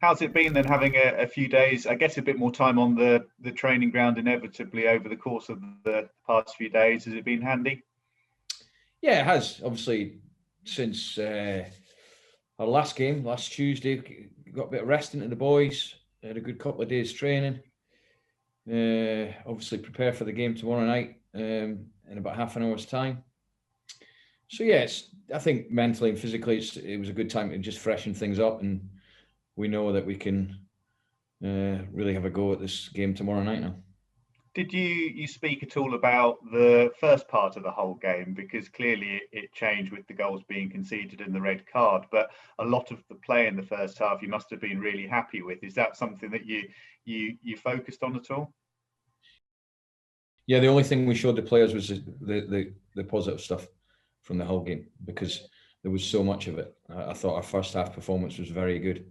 How's it been then having a few days, I guess a bit more time on the training ground inevitably over the course of the past few days? Has it been handy? Yeah, it has. Obviously, since our last game, last Tuesday, got a bit of rest into the boys, had a good couple of days training. Obviously, prepare for the game tomorrow night in about half an hour's time. So, yes, I think mentally and physically, it was a good time to just freshen things up, and we know that we can really have a go at this game tomorrow night now. Did you speak at all about the first part of the whole game? Because clearly it changed with the goals being conceded and the red card, but a lot of the play in the first half you must have been really happy with. Is that something that you focused on at all? Yeah, the only thing we showed the players was the positive stuff from the whole game, because there was so much of it. I thought our first half performance was very good.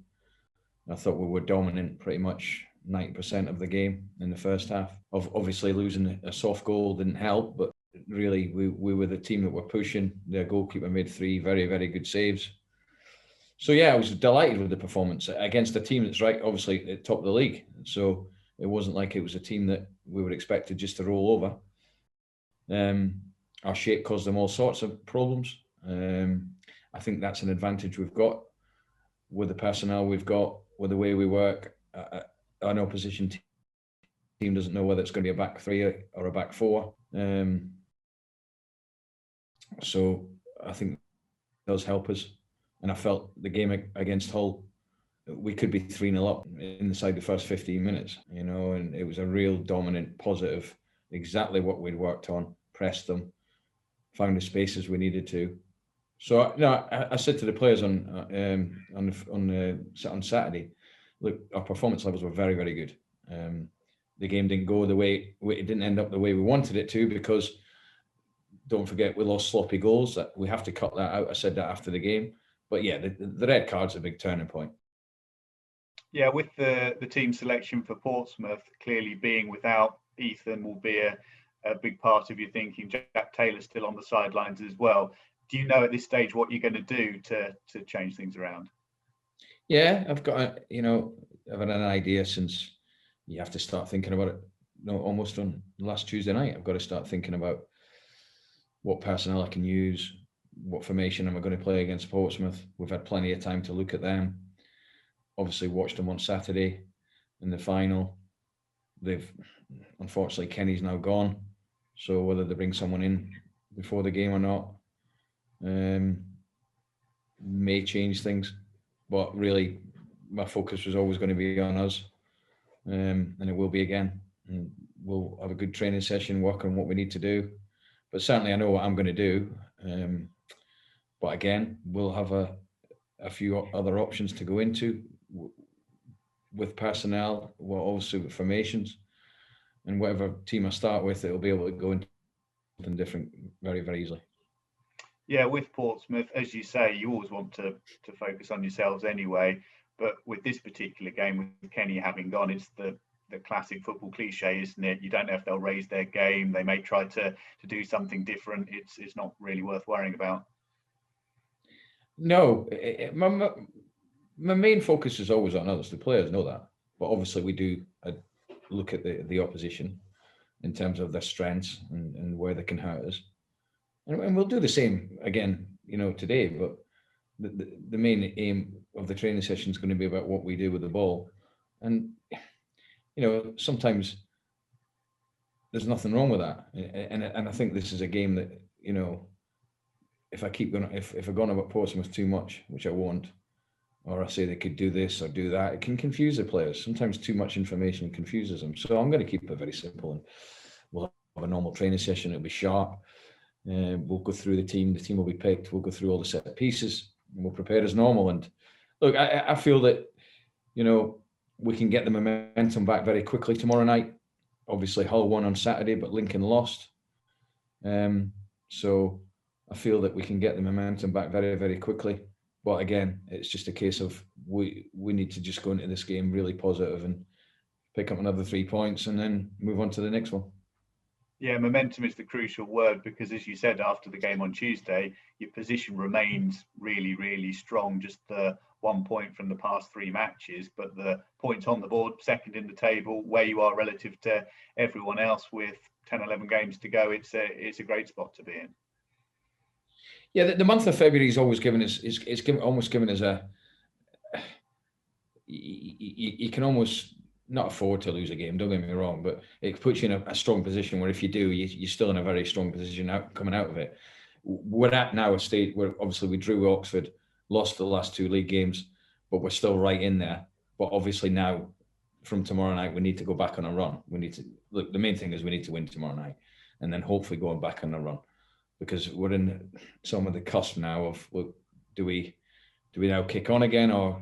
I thought we were dominant pretty much 90% of the game in the first half. Obviously, losing a soft goal didn't help, but really we were the team that were pushing. Their goalkeeper made 3 very, very good saves. So yeah, I was delighted with the performance against a team that's obviously at the top of the league. So it wasn't like it was a team that we were expected just to roll over. Our shape caused them all sorts of problems. I think that's an advantage we've got with the personnel we've got, with the way we work. An opposition team doesn't know whether it's going to be a back 3 or a back 4. So I think it does help us. And I felt the game against Hull, we could be 3-0 up inside the first 15 minutes, and it was a real dominant, positive, exactly what we'd worked on, pressed them, found the spaces we needed to. So I said to the players on Saturday, look, our performance levels were very, very good. The game didn't go the way it didn't end up the way we wanted it to, because don't forget we lost sloppy goals. That we have to cut that out. I said that after the game. But yeah, the red card's a big turning point. Yeah, with the team selection for Portsmouth clearly being without Ethan will be a big part of your thinking. Jack Taylor's still on the sidelines as well. Do you know at this stage what you're going to do to change things around? Yeah, I've had an idea since you have to start thinking about it. Almost on last Tuesday night, I've got to start thinking about what personnel I can use, what formation am I going to play against Portsmouth. We've had plenty of time to look at them. Obviously watched them on Saturday in the final. Unfortunately, Kenny's now gone. So whether they bring someone in before the game or not may change things. But really, my focus was always going to be on us. And it will be again. And we'll have a good training session, work on what we need to do. But certainly I know what I'm going to do. But again, we'll have a few other options to go into with personnel, obviously with formations. And whatever team I start with, it'll be able to go into something different very, very easily. Yeah, with Portsmouth, as you say, you always want to focus on yourselves anyway. But with this particular game, with Kenny having gone, it's the classic football cliche, isn't it? You don't know if they'll raise their game. They may try to do something different. It's not really worth worrying about. No, my main focus is always on us. The players know that. But obviously we do look at the opposition in terms of their strengths and where they can hurt us. And we'll do the same again, today. But the main aim of the training session is going to be about what we do with the ball. And, sometimes there's nothing wrong with that. And I think this is a game that, if I keep going, if I go on about Portsmouth too much, which I won't, or I say they could do this or do that, it can confuse the players. Sometimes too much information confuses them. So I'm going to keep it very simple, and we'll have a normal training session. It'll be sharp. We'll go through the team. The team will be picked. We'll go through all the set pieces, and we'll prepare as normal. And look, I feel that, we can get the momentum back very quickly tomorrow night. Obviously, Hull won on Saturday, but Lincoln lost. So I feel that we can get the momentum back very, very quickly. But again, it's just a case of we need to just go into this game really positive and pick up another 3 points and then move on to the next one. Yeah, momentum is the crucial word, because as you said after the game on Tuesday, your position remains really, really strong. Just the 1 point from the past 3 matches, but the points on the board, second in the table, where you are relative to everyone else with 10, 11 games to go, it's a great spot to be in. Yeah, the month of February is always given us, almost given us a, you can almost not afford to lose a game, don't get me wrong, but it puts you in a strong position where if you do, you're still in a very strong position coming out of it. We're at now a state where obviously we drew Oxford, lost the last 2 league games, but we're still right in there. But obviously now, from tomorrow night, we need to go back on a run. We need to look. The main thing is we need to win tomorrow night, and then hopefully going back on a run, because we're in some of the cusp now of, look, do we now kick on again, or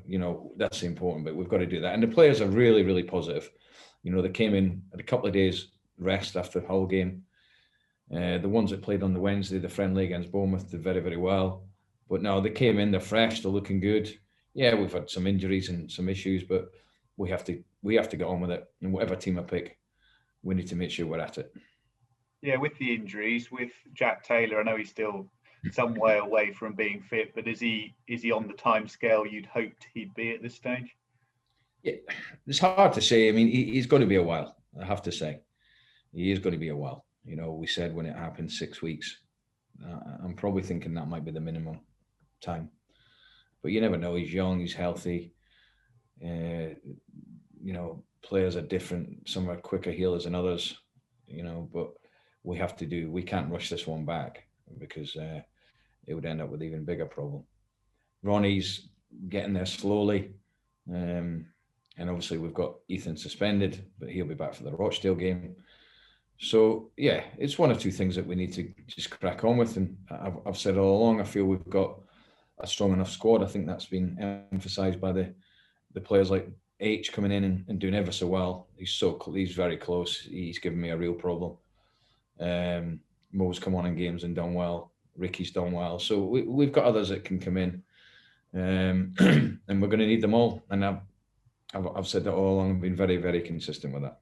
that's important, but we've got to do that. And the players are really, really positive. They came in at a couple of days rest after the whole game. The ones that played on the Wednesday, the friendly against Bournemouth, did very, very well. But no, they came in, they're fresh, they're looking good. Yeah, we've had some injuries and some issues, but we have to get on with it. And whatever team I pick, we need to make sure we're at it. Yeah, with the injuries, with Jack Taylor, I know he's still some way away from being fit, but is he on the time scale you'd hoped he'd be at this stage? Yeah, it's hard to say. I mean, he's going to be a while, I have to say. He is going to be a while. We said when it happened 6 weeks. I'm probably thinking that might be the minimum time. But you never know. He's young, he's healthy. Players are different. Some are quicker healers than others, but we can't rush this one back, because it would end up with an even bigger problem. Ronnie's getting there slowly. And obviously we've got Ethan suspended, but he'll be back for the Rochdale game. So, yeah, it's one or two things that we need to just crack on with. And I've said all along, I feel we've got a strong enough squad. I think that's been emphasised by the players like H coming in and doing ever so well. He's very close. He's given me a real problem. Mo's come on in games and done well. Ricky's done well. So we've got others that can come in. And we're going to need them all. And I've said that all along. I've been very, very consistent with that.